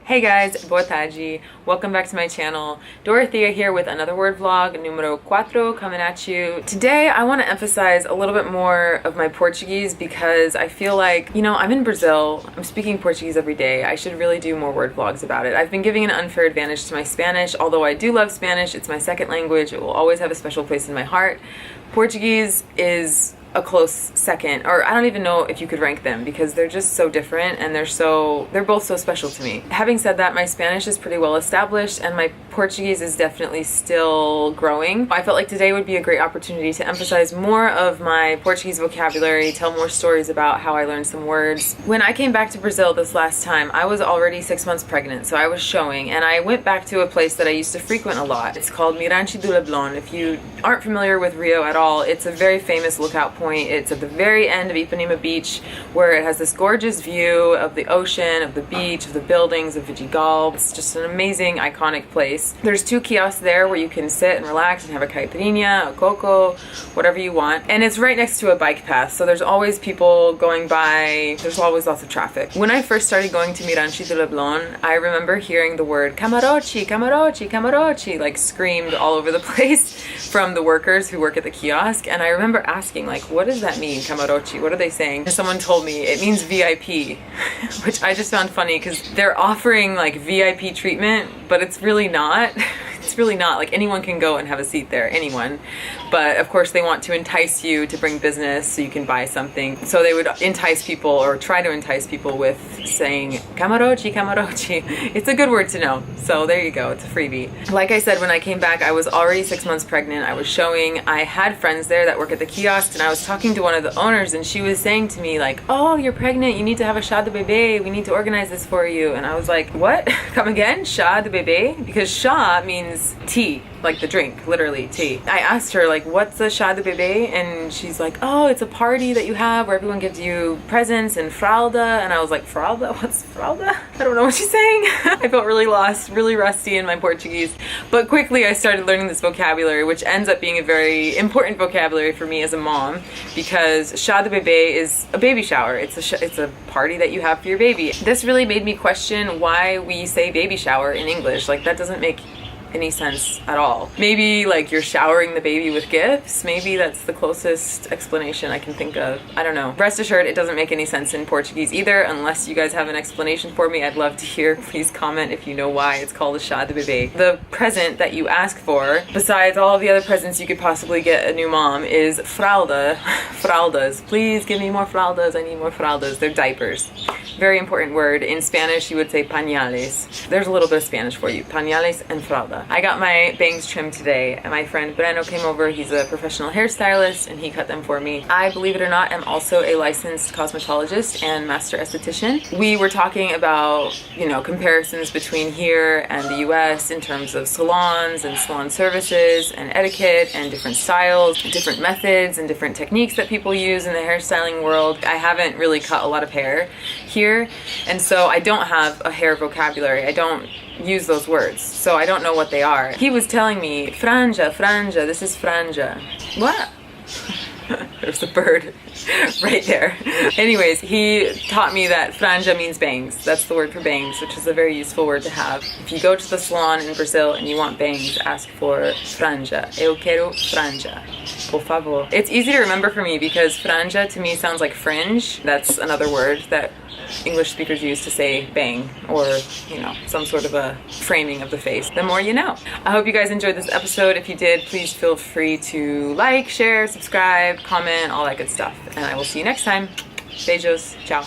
Hey guys, boa tarde. Welcome back to my channel. Dorothea here with another word vlog, numero 4, coming at you. Today I want to emphasize a little bit more of my Portuguese because I feel like, I'm in Brazil, I'm speaking Portuguese every day. I should really do more word vlogs about it. I've been giving an unfair advantage to my Spanish, although I do love Spanish. It's my second language. It will always have a special place in my heart. Portuguese is a close second, or I don't even know if you could rank them because they're just so different and they're both so special to me. Having said that, my Spanish is pretty well established and my Portuguese is definitely still growing. I felt like today would be a great opportunity to emphasize more of my Portuguese vocabulary, tell more stories about how I learned some words. When I came back to Brazil this last time, I was already 6 months pregnant, so I was showing, and I went back to a place that I used to frequent a lot. It's called Mirante do Leblon. If you aren't familiar with Rio at all, it's a very famous lookout point. It's at the very end of Ipanema Beach, where it has this gorgeous view of the ocean, of the beach, of the buildings, of Vidigal. It's just an amazing, iconic place. There's 2 kiosks there where you can sit and relax and have a caipirinha, a coco, whatever you want. And it's right next to a bike path, so there's always people going by. There's always lots of traffic. When I first started going to Mirante do Leblon, I remember hearing the word camarote, camarote, camarote, like screamed all over the place from the workers who work at the kiosk. And I remember asking, like, what does that mean, camarote? What are they saying? And someone told me it means VIP, which I just found funny because they're offering like VIP treatment, but it's really not. It's really not. Like, anyone can go and have a seat there, anyone. But of course they want to entice you to bring business so you can buy something. So they would entice people, or try to entice people, with saying camarote, camarote. It's a good word to know. So there you go, it's a freebie. Like I said, when I came back, I was already 6 months pregnant. I was showing. I had friends there that work at the kiosk, and I was talking to one of the owners, and she was saying to me like, oh, you're pregnant, you need to have a chá de bebê, we need to organize this for you. And I was like, what? Come again? Chá de bebê? Because chá means tea, like the drink, literally tea. I asked her, like, what's a chá de bebê? And she's like, oh, it's a party that you have where everyone gives you presents and fralda. And I was like, fralda? What's fralda? I don't know what she's saying. I felt really lost, really rusty in my Portuguese. But quickly I started learning this vocabulary, which ends up being a very important vocabulary for me as a mom, because chá de bebê is a baby shower. It's a party that you have for your baby. This really made me question why we say baby shower in English. Like, that doesn't make any sense at all. Maybe like you're showering the baby with gifts. Maybe that's the closest explanation I can think of. I don't know. Rest assured, it doesn't make any sense in Portuguese either. Unless you guys have an explanation for me, I'd love to hear. Please comment if you know why it's called a chá de bebê. The present that you ask for, besides all of the other presents you could possibly get a new mom, is fralda. Fraldas. Please give me more fraldas. I need more fraldas. They're diapers. Very important word. In Spanish, you would say pañales. There's a little bit of Spanish for you. Pañales and fralda. I got my bangs trimmed today, and my friend Breno came over. He's a professional hairstylist, and he cut them for me. I, believe it or not, am also a licensed cosmetologist and master esthetician. We were talking about, comparisons between here and the US in terms of salons and salon services and etiquette and different styles, different methods and different techniques that people use in the hairstyling world. I haven't really cut a lot of hair here, and so I don't have a hair vocabulary. I don't use those words, so I don't know what they are. He was telling me, franja, franja, this is franja. What? There's a bird right there. Anyways, he taught me that franja means bangs. That's the word for bangs, which is a very useful word to have. If you go to the salon in Brazil and you want bangs, ask for franja. Eu quero franja, por favor. It's easy to remember for me because franja to me sounds like fringe. That's another word that English speakers use to say bang, or some sort of a framing of the face. The more you know. I hope you guys enjoyed this episode. If you did, please feel free to like, share, subscribe, comment, all that good stuff. And I will see you next time. Beijos. Ciao.